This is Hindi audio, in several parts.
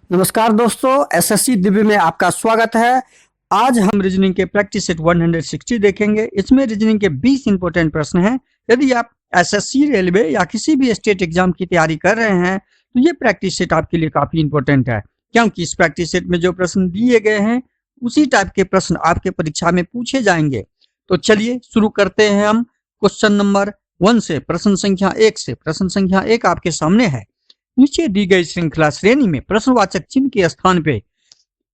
नमस्कार दोस्तों, एसएससी दिव्य में आपका स्वागत है। आज हम रीजनिंग के प्रैक्टिस सेट 160 देखेंगे। इसमें रीजनिंग के 20 इंपॉर्टेंट प्रश्न हैं। यदि आप एसएससी, रेलवे या किसी भी स्टेट एग्जाम की तैयारी कर रहे हैं तो ये प्रैक्टिस सेट आपके लिए काफी इंपॉर्टेंट है, क्योंकि इस प्रैक्टिस सेट में जो प्रश्न दिए गए हैं उसी टाइप के प्रश्न आपके परीक्षा में पूछे जाएंगे। तो चलिए शुरू करते हैं हम क्वेश्चन नंबर 1 से। प्रश्न संख्या 1 से। प्रश्न संख्या 1 आपके सामने है। नीचे दी गई श्रृंखला श्रेणी में प्रश्नवाचक चिन्ह के स्थान पे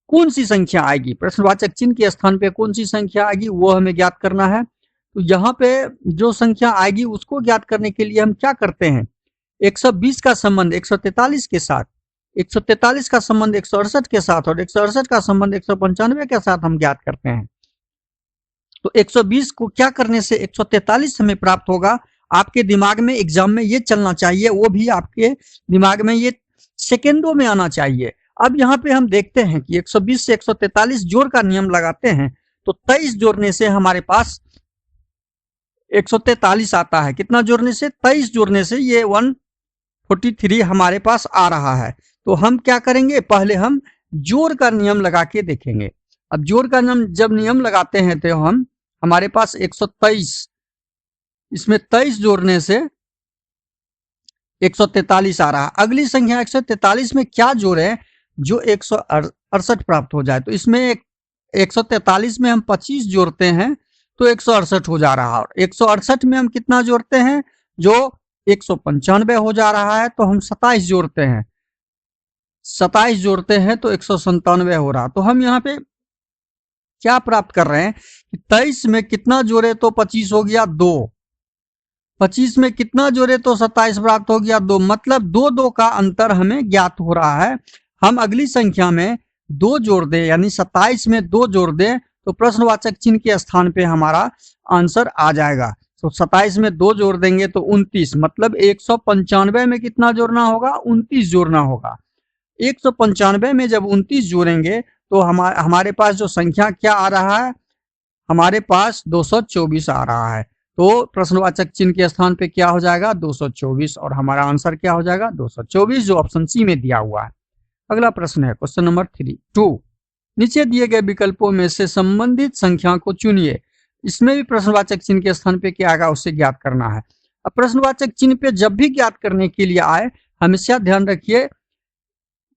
कौन सी संख्या आएगी? प्रश्नवाचक चिन्ह के स्थान पे कौन सी संख्या आएगी वो हमें ज्ञात करना है। तो यहाँ पे जो संख्या आएगी उसको ज्ञात करने के लिए हम क्या करते हैं, 120 का संबंध 143 के साथ, 143 का संबंध 168 के साथ और 168 का संबंध 195 के साथ हम ज्ञात करते हैं। तो 120 को क्या करने से 143 हमें प्राप्त होगा। आपके दिमाग में एग्जाम में ये चलना चाहिए, वो भी आपके दिमाग में ये सेकेंडों में आना चाहिए। अब यहाँ पे हम देखते हैं कि 120 से 143 जोड़ का नियम लगाते हैं तो 23 जोड़ने से हमारे पास 143 आता है। कितना जोड़ने से? 23 जोड़ने से ये 143 हमारे पास आ रहा है। तो हम क्या करेंगे, पहले हम जोड़ का नियम लगा के देखेंगे। अब जोड़ का नियम जब नियम लगाते हैं तो हम हमारे पास 123, इसमें 23 जोड़ने से 143 आ रहा है। अगली संख्या 143 में क्या जोड़े जो 168 प्राप्त हो जाए। तो इसमें 143 में हम 25 जोड़ते हैं तो 168 हो जा रहा है। और 168 में हम कितना जोड़ते हैं जो 195 हो जा रहा है। तो हम 27 जोड़ते हैं, 27 जोड़ते हैं तो 197 हो रहा। तो हम यहाँ पे क्या प्राप्त कर रहे हैं कि 23 में कितना जोड़े तो 25 हो गया 2, 25 में कितना जोड़े तो 27 प्राप्त हो गया 2, मतलब 2 का अंतर हमें ज्ञात हो रहा है। हम अगली संख्या में 2 जोड़ दें, यानी 27 में 2 जोड़ दें तो प्रश्नवाचक चिन्ह के स्थान पे हमारा आंसर आ जाएगा। तो 27 में 2 जोड़ देंगे तो 29, मतलब 195 में कितना जोड़ना होगा? 29 जोड़ना होगा। 195 में जब 29 जोड़ेंगे तो हमारे पास जो संख्या क्या आ रहा है, हमारे पास 224 आ रहा है। तो प्रश्नवाचक चिन्ह के स्थान पे क्या हो जाएगा? 224, और हमारा आंसर क्या हो जाएगा? 224, जो ऑप्शन सी में दिया हुआ है। अगला प्रश्न है क्वेश्चन नंबर 2। नीचे दिए गए विकल्पों में से संबंधित संख्या को चुनिए। इसमें भी प्रश्नवाचक चिन्ह के स्थान पे क्या आएगा उसे ज्ञात करना है। अब प्रश्नवाचक चिन्ह पे जब भी ज्ञात करने के लिए आए, हमेशा ध्यान रखिए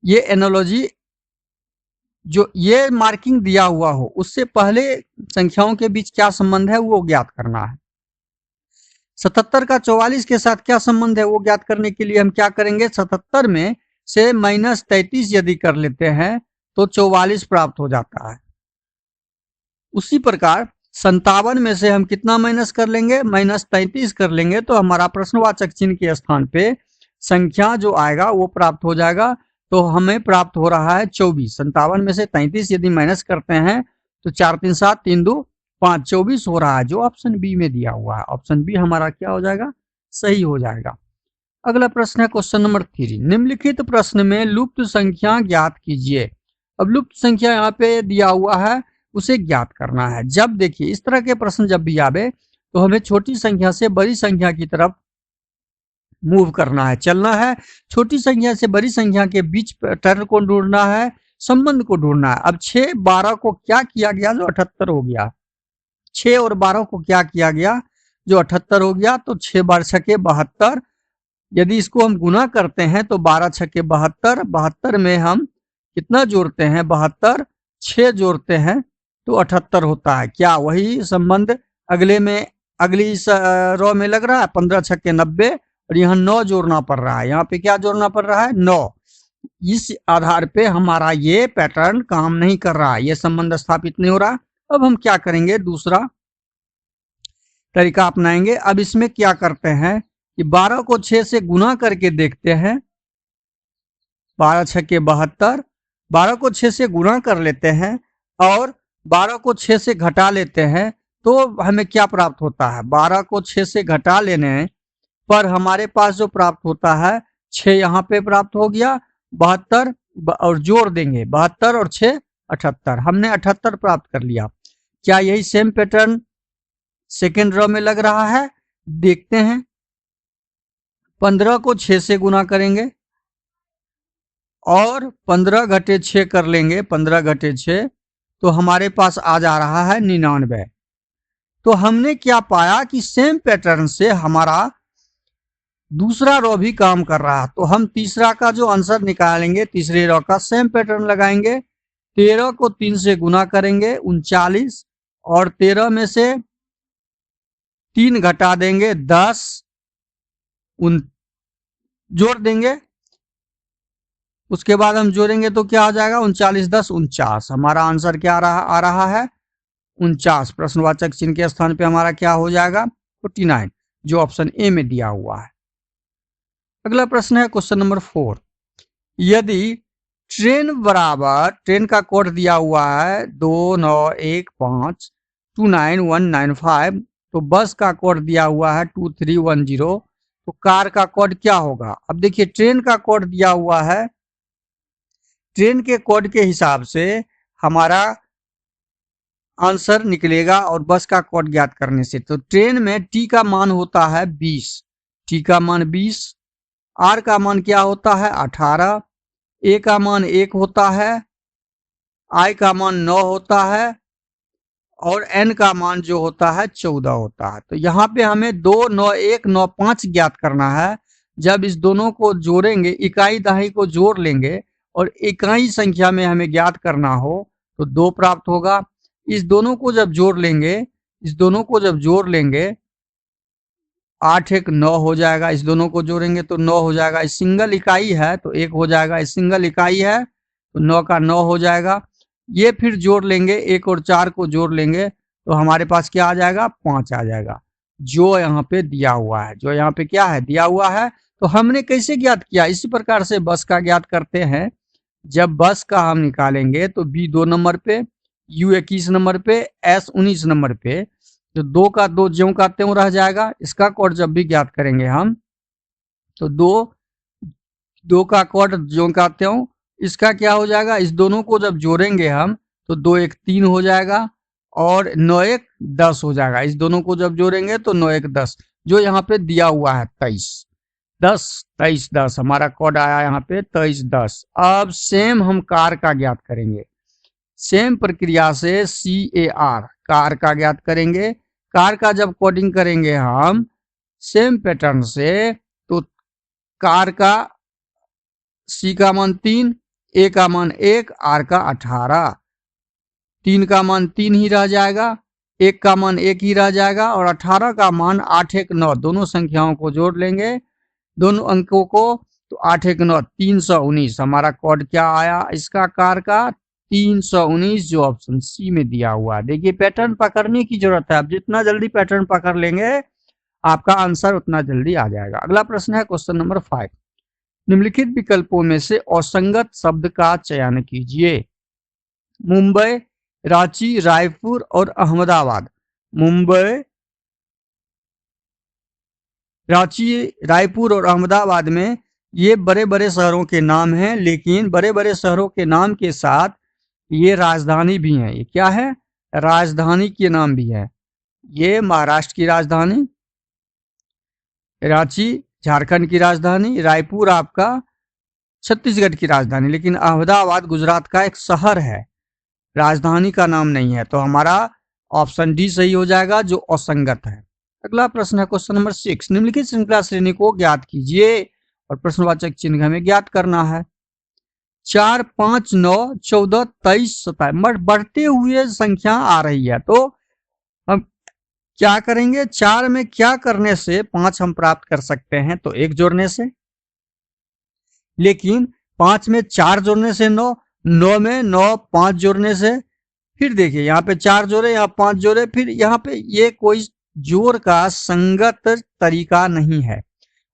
ये एनोलॉजी, जो ये मार्किंग दिया हुआ हो उससे पहले संख्याओं के बीच क्या संबंध है वो ज्ञात करना है। 77 का 44 के साथ क्या संबंध है वो ज्ञात करने के लिए हम क्या करेंगे, 77 में से -33 यदि कर लेते हैं तो 44 प्राप्त हो जाता है। उसी प्रकार 57 में से हम कितना माइनस कर लेंगे? -33 कर लेंगे तो हमारा प्रश्नवाचक चिन्ह के स्थान पे संख्या जो आएगा वो प्राप्त हो जाएगा। तो हमें प्राप्त हो रहा है 24। 57 में से 33 यदि माइनस करते हैं तो 4 3 7 3 2 5, 24 हो रहा है, जो ऑप्शन बी में दिया हुआ है। ऑप्शन बी हमारा क्या हो जाएगा? सही हो जाएगा। अगला प्रश्न है क्वेश्चन नंबर 3। निम्नलिखित प्रश्न में लुप्त संख्या ज्ञात कीजिए। अब लुप्त संख्या यहाँ पे दिया हुआ है, उसे ज्ञात करना है। जब देखिए इस तरह के प्रश्न जब भी आवे तो हमें छोटी संख्या से बड़ी संख्या की तरफ मूव करना है, चलना है। छोटी संख्या से बड़ी संख्या के बीच पैटर्न को ढूंढना है, संबंध को ढूंढना है। अब 6 12 को क्या किया गया जो 78 हो गया। 6 और 12 को क्या किया गया जो 78 हो गया। तो 6 12 6 72, यदि इसको हम गुना करते हैं तो 12 6 72, 72 में हम कितना जोड़ते हैं? 72, 6 जोड़ते हैं तो 78 होता है। क्या वही संबंध अगले में, अगली रो में लग रहा है? 15 6 90, और यहाँ 9 जोड़ना पड़ रहा है। यहाँ पे क्या जोड़ना पड़ रहा है? 9। इस आधार पे हमारा ये पैटर्न काम नहीं कर रहा है, ये संबंध स्थापित नहीं हो रहा। अब हम क्या करेंगे, दूसरा तरीका अपनाएंगे। अब इसमें क्या करते हैं कि 12 को 6 से गुना करके देखते हैं। 12 6 72, 12 को 6 से गुना कर लेते हैं और 12 को 6 से घटा लेते हैं तो हमें क्या प्राप्त होता है? 12 को 6 से घटा लेने पर हमारे पास जो प्राप्त होता है, 6 यहाँ पे प्राप्त हो गया, 72 और जोड़ देंगे 72 और 6 78, हमने 78 प्राप्त कर लिया। क्या यही सेम पैटर्न सेकेंड रो में लग रहा है? देखते हैं। 15 को 6 से गुना करेंगे और 15 घटे 6 कर लेंगे, 15 घटे 6 तो हमारे पास आ जा रहा है 99। तो हमने क्या पाया कि सेम पैटर्न से हमारा दूसरा रो भी काम कर रहा है। तो हम तीसरा का जो आंसर निकालेंगे, तीसरे रो का सेम पैटर्न लगाएंगे। 13 को 3 से गुना करेंगे 39, और 13 में से 3 घटा देंगे 10, उन जोड़ देंगे। उसके बाद हम जोड़ेंगे तो क्या आ जाएगा, 39 10 49। हमारा आंसर क्या आ रहा है 49। प्रश्नवाचक चिन्ह के स्थान पे हमारा क्या हो जाएगा 49, जो ऑप्शन ए में दिया हुआ है। अगला प्रश्न है क्वेश्चन नंबर 4। यदि ट्रेन का कोड दिया हुआ है 2915299195, तो बस का कोड दिया हुआ है 2310, तो कार का कोड क्या होगा। अब देखिए ट्रेन का कोड दिया हुआ है, ट्रेन के कोड के हिसाब से हमारा आंसर निकलेगा और बस का कोड ज्ञात करने से। तो ट्रेन में टी का मान होता है 20, टी का मान 20, आर का मान क्या होता है 18, ए का मान 1 होता है, आई का मान 9 होता है, और एन का मान जो होता है 14 होता है। तो यहाँ पे हमें 2 9 1 9 5 ज्ञात करना है। जब इस दोनों को जोड़ेंगे, इकाई दहाई को जोड़ लेंगे और इकाई संख्या में हमें ज्ञात करना हो तो 2 प्राप्त होगा। इस दोनों को जब जोड़ लेंगे, इस दोनों को जब जोड़ लेंगे 8 1 9 हो जाएगा। इस दोनों को जोड़ेंगे तो 9 हो जाएगा। इस सिंगल इकाई है तो 1 हो जाएगा, इस सिंगल इकाई है तो 9 का 9 हो जाएगा। ये फिर जोड़ लेंगे, 1 और 4 को जोड़ लेंगे तो हमारे पास क्या आ जाएगा 5 आ जाएगा, जो यहाँ पे दिया हुआ है, जो यहाँ पे क्या है दिया हुआ है। तो हमने कैसे ज्ञात किया, इसी प्रकार से बस का ज्ञात करते हैं। जब बस का हम निकालेंगे तो बी 2 नंबर पे, यू 21 नंबर पे, एस 19 नंबर पे, तो 2 का 2 ज्यों का त्यों रह जाएगा। इसका कोड जब भी ज्ञात करेंगे हम तो 2 का कोड ज्यों का त्यों, इसका क्या हो जाएगा, इस दोनों को जब जोड़ेंगे हम तो 2 1 3 हो जाएगा और 9 1 10 हो जाएगा। इस दोनों को जब जोड़ेंगे तो 9 1 10, जो यहाँ पे दिया हुआ है 23 10 23 10, हमारा कोड आया यहाँ पे 23 10। अब सेम हम कार का ज्ञात करेंगे, सेम प्रक्रिया से CAR कार का ज्ञात करेंगे। कार का जब कोडिंग करेंगे हम सेम पैटर्न से, तो कार का C का मान 3, A का मान 1, R का 18, 3 का मान 3 ही रह जाएगा, 1 का मान 1 ही रह जाएगा, और 18 का मान 8 1 9, दोनों संख्याओं को जोड़ लेंगे, दोनों अंकों को, तो 8 1 9 319। हमारा कोड क्या आया इसका कार का 319, जो ऑप्शन सी में दिया हुआ है। देखिए पैटर्न पकड़ने की जरूरत है, आप जितना जल्दी पैटर्न पकड़ लेंगे आपका आंसर उतना जल्दी आ जाएगा। अगला प्रश्न है क्वेश्चन नंबर 5। निम्नलिखित विकल्पों में से असंगत शब्द का चयन कीजिए। मुंबई, रांची, रायपुर और अहमदाबाद। मुंबई, रांची, रायपुर और अहमदाबाद में ये बड़े बड़े शहरों के नाम हैं, लेकिन बड़े बड़े शहरों के नाम के साथ ये राजधानी भी है। ये क्या है, राजधानी के नाम भी है। ये महाराष्ट्र की राजधानी, रांची झारखंड की राजधानी, रायपुर आपका छत्तीसगढ़ की राजधानी, लेकिन अहमदाबाद गुजरात का एक शहर है, राजधानी का नाम नहीं है। तो हमारा ऑप्शन डी सही हो जाएगा, जो असंगत है। अगला प्रश्न है क्वेश्चन नंबर 6। निम्नलिखित श्रृंखला श्रेणी को ज्ञात कीजिए और प्रश्नवाचक चिन्ह हमें ज्ञात करना है। 4 5 9 14 23 27 बढ़ते हुए संख्या आ रही है, तो हम क्या करेंगे, 4 में क्या करने से 5 हम प्राप्त कर सकते हैं, तो 1 जोड़ने से। लेकिन 5 में 4 जोड़ने से 9, 9 में 9 5 जोड़ने से, फिर देखिए यहाँ पे 4 जोड़े, यहाँ 5 जोड़े, फिर यहाँ पे ये कोई जोड़ का संगत तरीका नहीं है,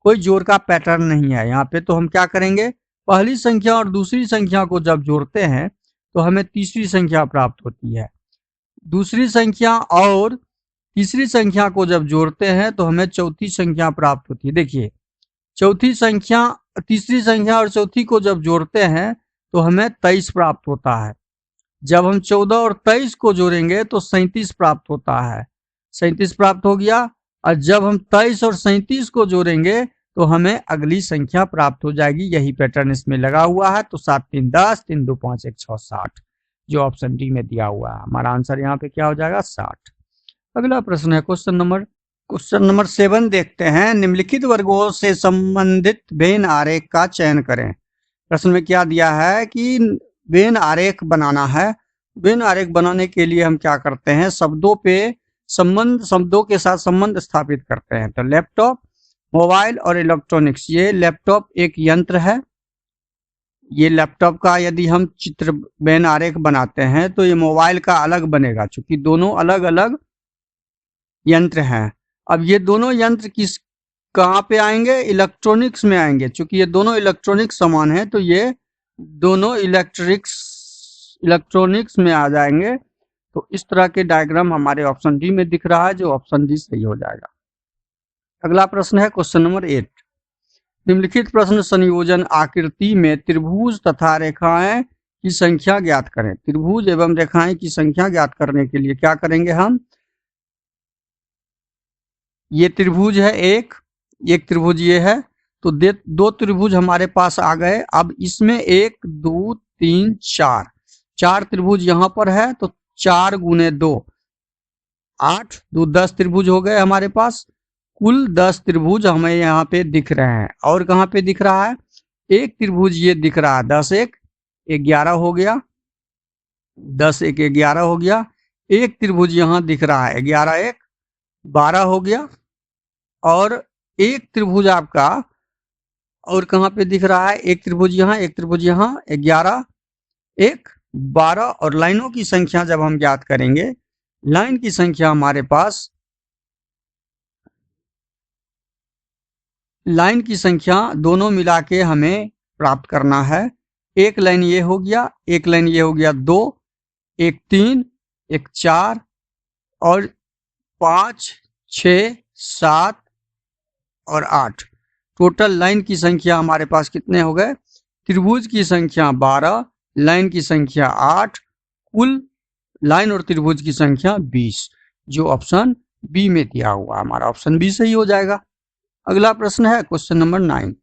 कोई जोड़ का पैटर्न नहीं है यहाँ पे। तो हम क्या करेंगे, पहली संख्या और दूसरी संख्या को जब जोड़ते हैं तो हमें तीसरी संख्या प्राप्त होती है। दूसरी संख्या और तीसरी संख्या को जब जोड़ते हैं तो हमें चौथी संख्या प्राप्त होती है। देखिए चौथी संख्या, तीसरी संख्या और चौथी को जब जोड़ते हैं तो हमें 23 प्राप्त होता है। जब हम 14 और 23 को जोड़ेंगे तो 37 प्राप्त होता है, 37 प्राप्त हो गया। और जब हम 23 और 37 को जोड़ेंगे तो हमें अगली संख्या प्राप्त हो जाएगी। यही पैटर्न इसमें लगा हुआ है। तो 7 3 10, 3 2 5 1 6 60, जो ऑप्शन डी में दिया हुआ है। हमारा आंसर यहाँ पे क्या हो जाएगा? 60। अगला प्रश्न है क्वेश्चन नंबर 7 देखते हैं। निम्नलिखित वर्गों से संबंधित वेन आरेख का चयन करें। प्रश्न में क्या दिया है कि वेन आरेख बनाना है। वेन आरेख बनाने के लिए हम क्या करते हैं? शब्दों के साथ संबंध स्थापित करते हैं। तो लैपटॉप, मोबाइल और इलेक्ट्रॉनिक्स, ये लैपटॉप एक यंत्र है। ये लैपटॉप का यदि हम चित्र वेन आरेख बनाते हैं तो ये मोबाइल का अलग बनेगा, क्योंकि दोनों अलग अलग यंत्र हैं। अब ये दोनों यंत्र कहाँ पे आएंगे? इलेक्ट्रॉनिक्स में आएंगे। चूंकि ये दोनों इलेक्ट्रॉनिक्स समान है तो ये दोनों इलेक्ट्रॉनिक्स में आ जाएंगे। तो इस तरह के डायग्राम हमारे ऑप्शन डी में दिख रहा है, जो ऑप्शन डी सही हो जाएगा। अगला प्रश्न है क्वेश्चन नंबर 8। निम्नलिखित प्रश्न संयोजन आकृति में त्रिभुज तथा रेखाएं की संख्या ज्ञात करें। त्रिभुज एवं रेखाएं की संख्या ज्ञात करने के लिए क्या करेंगे हम? ये त्रिभुज है एक त्रिभुज ये है, तो दो त्रिभुज हमारे पास आ गए। अब इसमें 1 2 3 4 त्रिभुज यहाँ पर है, तो 4 गुने 2 8 2 10 त्रिभुज हो गए हमारे पास। कुल 10 त्रिभुज हमें यहाँ पे दिख रहे हैं। और कहाँ पे दिख रहा है? एक त्रिभुज ये दिख रहा है, 10 1 11 हो गया, 10 1 11 हो गया। एक त्रिभुज यहाँ दिख रहा है, 11 1 12 हो गया। और एक त्रिभुज आपका और कहाँ पे दिख रहा है? एक त्रिभुज यहाँ, एक त्रिभुज यहाँ, 11 1 12। और लाइनों की संख्या जब हम ज्ञात करेंगे, लाइन की संख्या हमारे पास, लाइन की संख्या दोनों मिला के हमें प्राप्त करना है। एक लाइन ये हो गया, एक लाइन ये हो गया 2, एक 3, एक 4 और 5 6 7 और 8। टोटल लाइन की संख्या हमारे पास कितने हो गए? त्रिभुज की संख्या 12, लाइन की संख्या 8, कुल लाइन और त्रिभुज की संख्या 20, जो ऑप्शन बी में दिया हुआ। हमारा ऑप्शन बी सही हो जाएगा। अगला प्रश्न है क्वेश्चन नंबर 9।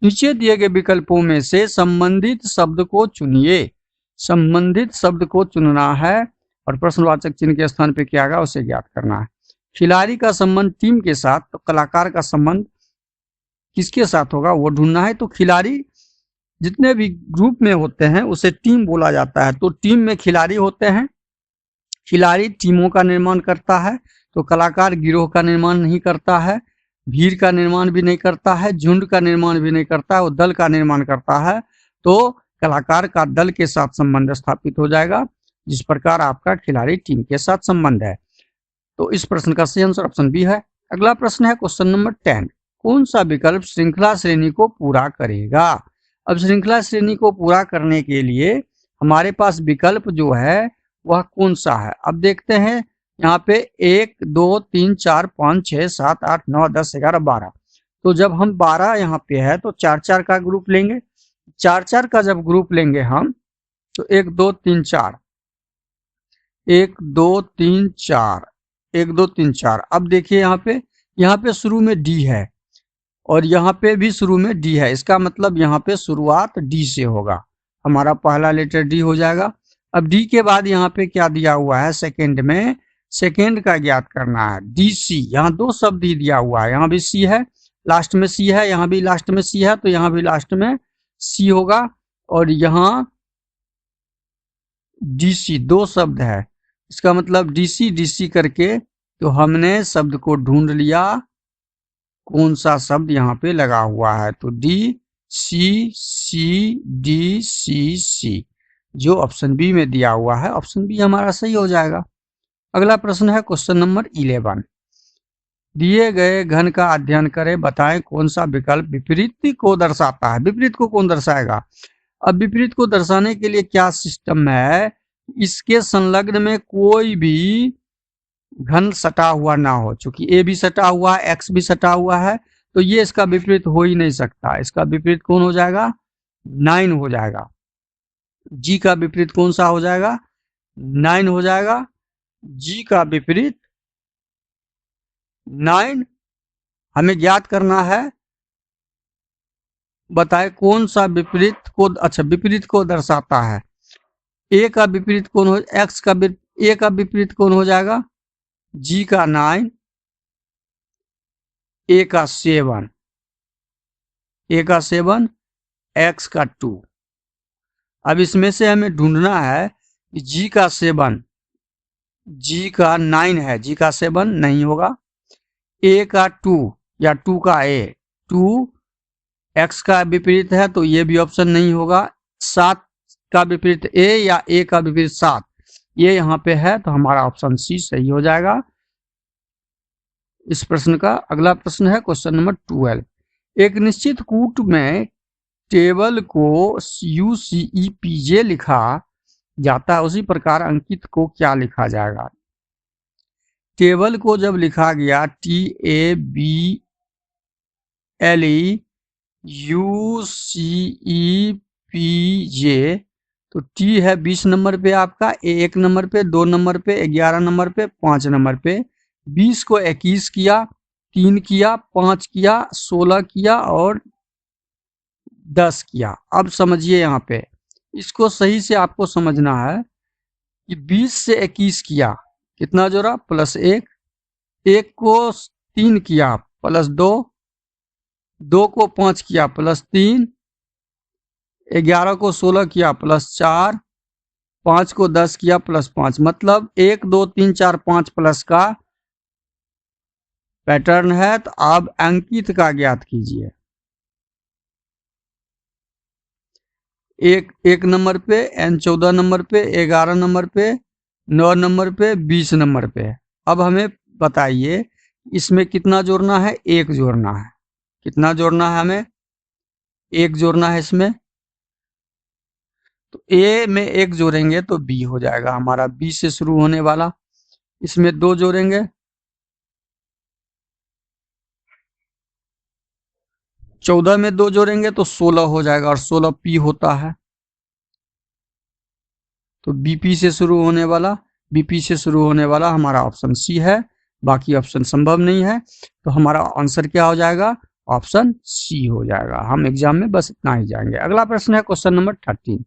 नीचे दिए गए विकल्पों में से संबंधित शब्द को चुनिए। संबंधित शब्द को चुनना है और प्रश्नवाचक चिन्ह के स्थान पे क्या आएगा उसे ज्ञात करना है। खिलाड़ी का संबंध टीम के साथ, तो कलाकार का संबंध किसके साथ होगा वो ढूंढना है। तो खिलाड़ी जितने भी ग्रुप में होते हैं उसे टीम बोला जाता है। तो टीम में खिलाड़ी होते हैं, खिलाड़ी टीमों का निर्माण करता है। तो कलाकार गिरोह का निर्माण नहीं करता है, भीड़ का निर्माण भी नहीं करता है, झुंड का निर्माण भी नहीं करता है, वो दल का निर्माण करता है। तो कलाकार का दल के साथ संबंध स्थापित हो जाएगा, जिस प्रकार आपका खिलाड़ी टीम के साथ संबंध है। तो इस प्रश्न का सही आंसर ऑप्शन बी है। अगला प्रश्न है क्वेश्चन नंबर 10। कौन सा विकल्प श्रृंखला श्रेणी को पूरा करेगा? अब श्रृंखला श्रेणी को पूरा करने के लिए हमारे पास विकल्प जो है वह कौन सा है? अब देखते हैं यहाँ पे 1 2 3 4 5 6 7 8 9 10 11 12। तो जब हम 12 यहाँ पे है तो 4 4 का ग्रुप लेंगे। 4 4 का जब ग्रुप लेंगे हम तो 1 2 3 4 1 2 3 4 1 2 3 4। अब देखिए यहाँ पे शुरू में डी है और यहाँ पे भी शुरू में डी है। इसका मतलब यहाँ पे शुरुआत डी से होगा। हमारा पहला लेटर डी हो जाएगा। अब डी के बाद यहाँ पे क्या दिया हुआ है? सेकंड में सेकंड का ज्ञात करना है। डी सी, यहाँ दो शब्द ही दिया हुआ है। यहाँ भी सी है, लास्ट में सी है, यहाँ भी लास्ट में सी है, तो यहाँ भी लास्ट में सी होगा। और यहाँ डी सी, दो शब्द है। इसका मतलब डी सी करके तो हमने शब्द को ढूंढ लिया कौन सा शब्द यहाँ पे लगा हुआ है। तो डी सी डी सी, जो ऑप्शन बी में दिया हुआ है, ऑप्शन बी हमारा सही हो जाएगा। अगला प्रश्न है क्वेश्चन नंबर 11। दिए गए घन का अध्ययन करें, बताएं कौन सा विकल्प विपरीत को दर्शाता है। विपरीत को कौन दर्शाएगा? अब विपरीत को दर्शाने के लिए क्या सिस्टम है? इसके संलग्न में कोई भी घन सटा हुआ ना हो। चूंकि ए भी सटा हुआ है, एक्स भी सटा हुआ है, तो ये इसका विपरीत हो ही नहीं सकता। इसका विपरीत कौन हो जाएगा? 9 हो जाएगा। जी का विपरीत कौन सा हो जाएगा? 9 हो जाएगा। जी का विपरीत 9 हमें ज्ञात करना है। बताए कौन सा विपरीत को, अच्छा विपरीत को दर्शाता है। ए का विपरीत कौन हो, एक्स का ए का विपरीत कौन हो जाएगा, जी का 9, ए का 7, ए का 7, एक्स का 2। अब इसमें से हमें ढूंढना है कि जी का 7, जी का 9 है, जी का 7 नहीं होगा, ए का 2 या 2 का ए, 2 एक्स का विपरीत है तो ये भी ऑप्शन नहीं होगा, 7 का विपरीत ए या ए का विपरीत 7, ये यहाँ पे है, तो हमारा ऑप्शन सी सही हो जाएगा इस प्रश्न का। अगला प्रश्न है क्वेश्चन नंबर 12। एक निश्चित कूट में टेबल को UCEPJ लिखा जाता है, उसी प्रकार अंकित को क्या लिखा जाएगा। टेबल को जब लिखा गया TABLEUCEPJ, तो टी है 20 नंबर पे आपका, ए 1 नंबर पे, 2 नंबर पे, 11 नंबर पे, 5 नंबर पे। 20 को 21 किया, 3 किया, 5 किया, 16 किया और 10 किया। अब समझिए यहाँ पे इसको सही से आपको समझना है कि 20 से 21 किया, कितना जोड़ा, +1, 1 को 3 किया +2, 2 को 5 किया +3, 11 को 16 किया +4, 5 को 10 किया +5, मतलब 1 2 3 4 5 प्लस का पैटर्न है। तो आप अंकित का ज्ञात कीजिए। एक नंबर पे, n 14 नंबर पे, 11 नंबर पे, 9 नंबर पे, 20 नंबर पे। अब हमें बताइए इसमें कितना जोड़ना है, 1 जोड़ना है। कितना जोड़ना है हमें, 1 जोड़ना है इसमें। तो ए में 1 जोड़ेंगे तो बी हो जाएगा हमारा, बी से शुरू होने वाला। इसमें 2 जोड़ेंगे, 14 में 2 जोड़ेंगे तो 16 हो जाएगा और 16 पी होता है। तो बीपी से शुरू होने वाला, बीपी से शुरू होने वाला हमारा ऑप्शन सी है, बाकी ऑप्शन संभव नहीं है। तो हमारा आंसर क्या हो जाएगा, ऑप्शन सी हो जाएगा। हम एग्जाम में बस इतना ही जाएंगे। अगला प्रश्न है क्वेश्चन नंबर 13।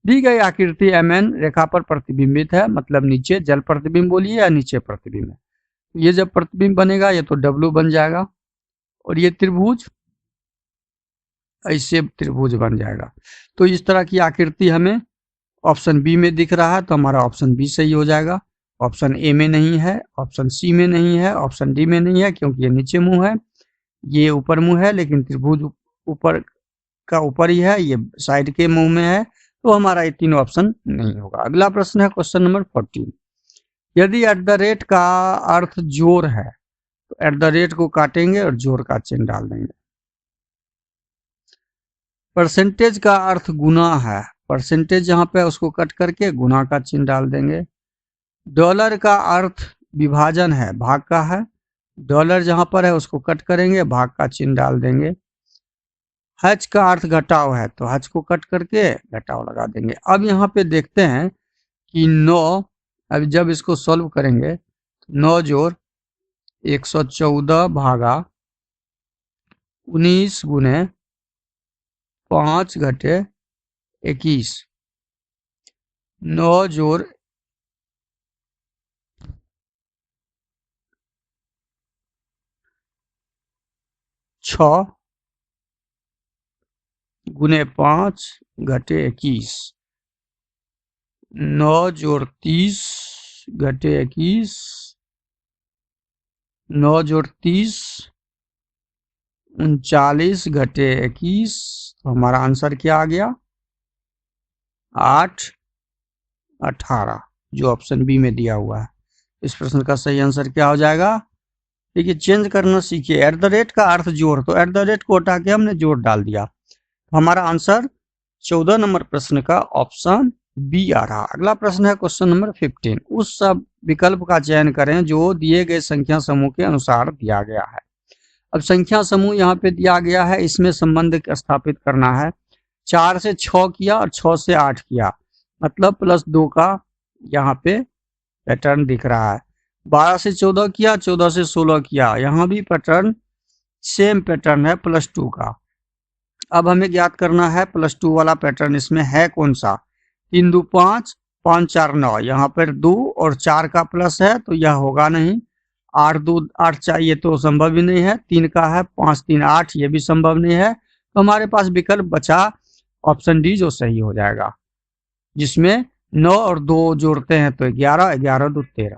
दी गई आकृति MN रेखा पर प्रतिबिंबित है, मतलब नीचे जल प्रतिबिंब बोलिए या नीचे प्रतिबिंब है। ये जब प्रतिबिंब बनेगा ये तो W बन जाएगा और ये त्रिभुज ऐसे त्रिभुज बन जाएगा। तो इस तरह की आकृति हमें ऑप्शन बी में दिख रहा है, तो हमारा ऑप्शन बी सही हो जाएगा। ऑप्शन ए में नहीं है, ऑप्शन सी में नहीं है, ऑप्शन डी में नहीं है, क्योंकि ये नीचे मुंह है, ये ऊपर मुंह है, लेकिन त्रिभुज ऊपर का ऊपर ही है, ये साइड के मुंह में है, तो हमारा ये तीनों ऑप्शन नहीं होगा। अगला प्रश्न है क्वेश्चन नंबर 14। यदि @ का अर्थ जोड़ है तो @ को काटेंगे और जोड़ का चिन्ह डाल देंगे। परसेंटेज का अर्थ गुना है, परसेंटेज जहां पे उसको कट करके गुना का चिन्ह डाल देंगे। डॉलर का अर्थ विभाजन है, भाग का है, डॉलर जहां पर है उसको कट करेंगे, भाग का चिन्ह डाल देंगे। हज का अर्थ घटाव है, तो हज को कट करके घटाव लगा देंगे। अब यहाँ पे देखते हैं कि 9, अब जब इसको सॉल्व करेंगे तो 9 जोड़ 114 भागा 19 गुने 5 घटे 21, 9 जोड़ 6 गुने 5 घटे 21, 9 जोड़ 30 घटे 21, 9 जोड़ 30 39 घटे 21, तो हमारा आंसर क्या आ गया, 8 18, जो ऑप्शन बी में दिया हुआ है। इस प्रश्न का सही आंसर क्या हो जाएगा, देखिए चेंज करना सीखिए। @ का अर्थ जोड़, तो @ को हटा के हमने जोड़ डाल दिया, तो हमारा आंसर 14 नंबर प्रश्न का ऑप्शन बी आ रहा। अगला प्रश्न है क्वेश्चन नंबर 15। उस सब विकल्प का चयन करें जो दिए गए संख्या समूह के अनुसार दिया गया है। अब संख्या समूह यहाँ पे दिया गया है, इसमें संबंध स्थापित करना है। 4 से 6 किया और 6 से 8 किया, मतलब +2 का यहाँ पे पैटर्न दिख रहा है। 12 से 14 किया, 14 से 16 किया, यहाँ भी पैटर्न सेम पैटर्न है +2 का। अब हमें ज्ञात करना है +2 वाला पैटर्न इसमें है कौन सा। 3 2 5, 5 4 9, यहाँ पर 2 और 4 का प्लस है तो यह होगा नहीं। 8 2 8 चाहिए तो संभव ही नहीं है। 3 का है, 5 3 8, ये भी संभव नहीं है। तो हमारे पास विकल्प बचा ऑप्शन डी जो सही हो जाएगा, जिसमें 9 और 2 जोड़ते हैं तो 11, 11 2 13।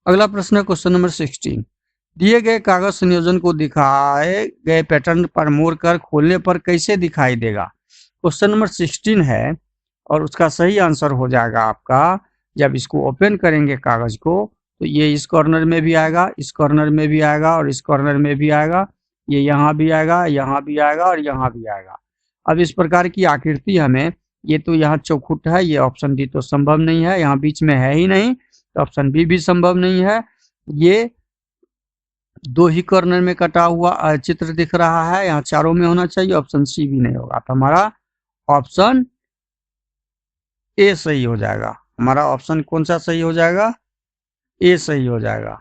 अगला प्रश्न है क्वेश्चन नंबर 16। दिए गए कागज संयोजन को दिखाए गए पैटर्न पर मोड़कर खोलने पर कैसे दिखाई देगा। क्वेश्चन नंबर 16 है और उसका सही आंसर हो जाएगा आपका, जब इसको ओपन करेंगे कागज को तो ये इस कॉर्नर में भी आएगा, इस कॉर्नर में भी आएगा और इस कॉर्नर में भी आएगा, ये यहाँ भी आएगा, यहाँ भी आएगा और यहाँ भी आएगा। अब इस प्रकार की आकृति हमें, ये तो यहाँ चौखुट है, ये ऑप्शन डी तो संभव नहीं है, यहाँ बीच में है ही नहीं, तो ऑप्शन बी भी संभव नहीं है। ये 2 ही कॉर्नर में कटा हुआ चित्र दिख रहा है, यहाँ चारों में होना चाहिए, ऑप्शन सी भी नहीं होगा। तो हमारा ऑप्शन ए सही हो जाएगा। हमारा ऑप्शन कौन सा सही हो जाएगा, ए सही हो जाएगा।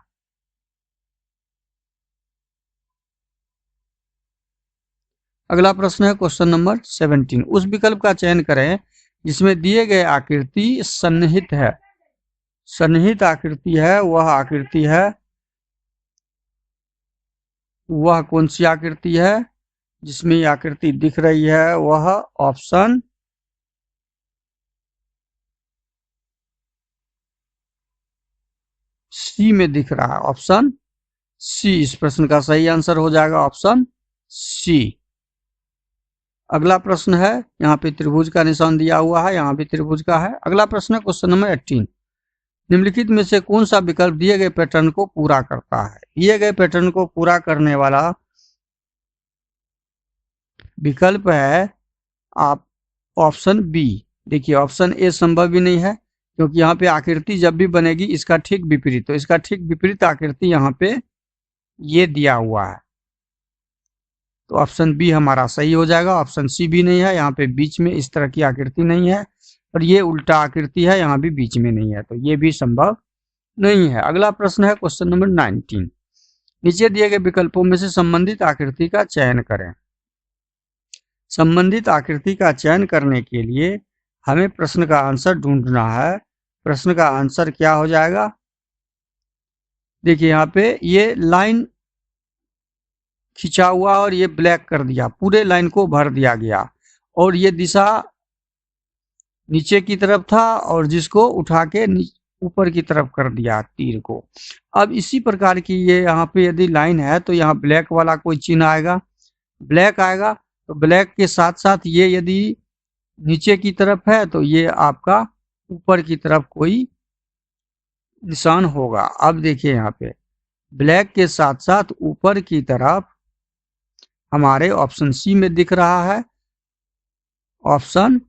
अगला प्रश्न है क्वेश्चन नंबर 17। उस विकल्प का चयन करें जिसमें दिए गए आकृति सन्निहित है। सन्निहित आकृति है, वह आकृति है, वह कौन सी आकृति है जिसमें ये आकृति दिख रही है, वह ऑप्शन सी में दिख रहा है। ऑप्शन सी इस प्रश्न का सही आंसर हो जाएगा, ऑप्शन सी। अगला प्रश्न है, यहाँ पे त्रिभुज का निशान दिया हुआ है, यहाँ भी त्रिभुज का है। अगला प्रश्न है क्वेश्चन नंबर 18। निम्नलिखित में से कौन सा विकल्प दिए गए पैटर्न को पूरा करता है। दिए गए पैटर्न को पूरा करने वाला विकल्प है आप ऑप्शन बी। देखिए ऑप्शन ए संभव ही नहीं है, क्योंकि यहाँ पे आकृति जब भी बनेगी इसका ठीक विपरीत, तो इसका ठीक विपरीत आकृति यहाँ पे ये दिया हुआ है, तो ऑप्शन बी हमारा सही हो जाएगा। ऑप्शन सी भी नहीं है, यहाँ पे बीच में इस तरह की आकृति नहीं है, और ये उल्टा आकृति है, यहाँ भी बीच में नहीं है, तो ये भी संभव नहीं है। अगला प्रश्न है क्वेश्चन नंबर 19। नीचे दिए गए विकल्पों में से संबंधित आकृति का चयन करें। संबंधित आकृति का चयन करने के लिए हमें प्रश्न का आंसर ढूंढना है। प्रश्न का आंसर क्या हो जाएगा, देखिए यहाँ पे ये लाइन खिंचा हुआ और ये ब्लैक कर दिया, पूरे लाइन को भर दिया गया, और ये दिशा नीचे की तरफ था और जिसको उठा के ऊपर की तरफ कर दिया तीर को। अब इसी प्रकार की ये यहाँ पे यदि लाइन है तो यहाँ ब्लैक वाला कोई चिन्ह आएगा, ब्लैक आएगा, तो ब्लैक के साथ साथ ये यदि नीचे की तरफ है तो ये आपका ऊपर की तरफ कोई निशान होगा। अब देखिए यहाँ पे ब्लैक के साथ साथ ऊपर की तरफ हमारे ऑप्शन सी में दिख रहा है, ऑप्शन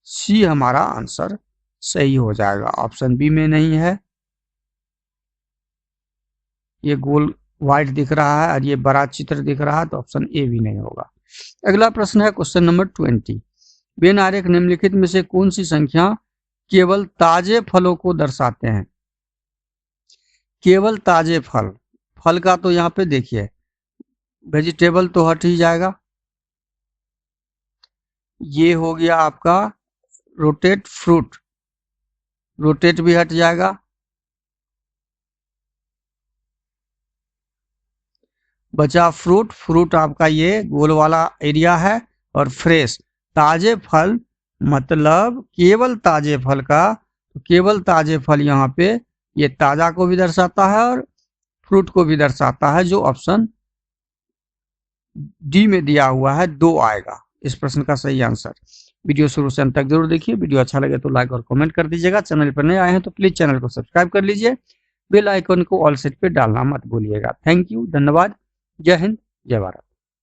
सी हमारा आंसर सही हो जाएगा। ऑप्शन बी में नहीं है, ये गोल व्हाइट दिख रहा है और ये बड़ा चित्र दिख रहा है, तो ऑप्शन ए भी नहीं होगा। अगला प्रश्न है क्वेश्चन नंबर 20। वेन आरेख निम्नलिखित में से कौन सी संख्या केवल ताजे फलों को दर्शाते हैं। केवल ताजे फल, फल का तो यहाँ पे देखिए वेजिटेबल तो हट ही जाएगा, ये हो गया आपका रोटेट फ्रूट, रोटेट भी हट जाएगा, बचा फ्रूट, फ्रूट आपका ये गोल वाला एरिया है, और फ्रेश ताजे फल मतलब केवल ताजे फल का, तो केवल ताजे फल यहाँ पे ये ताजा को भी दर्शाता है और फ्रूट को भी दर्शाता है, जो ऑप्शन डी में दिया हुआ है 2 आएगा इस प्रश्न का सही आंसर। वीडियो शुरू से अंत तक जरूर देखिए, वीडियो अच्छा लगे तो लाइक और कमेंट कर दीजिएगा। चैनल पर नए आए हैं तो प्लीज चैनल को सब्सक्राइब कर लीजिए, बेल आइकन को ऑल सेट पे डालना मत भूलिएगा। थैंक यू, धन्यवाद, जय हिंद, जय भारत।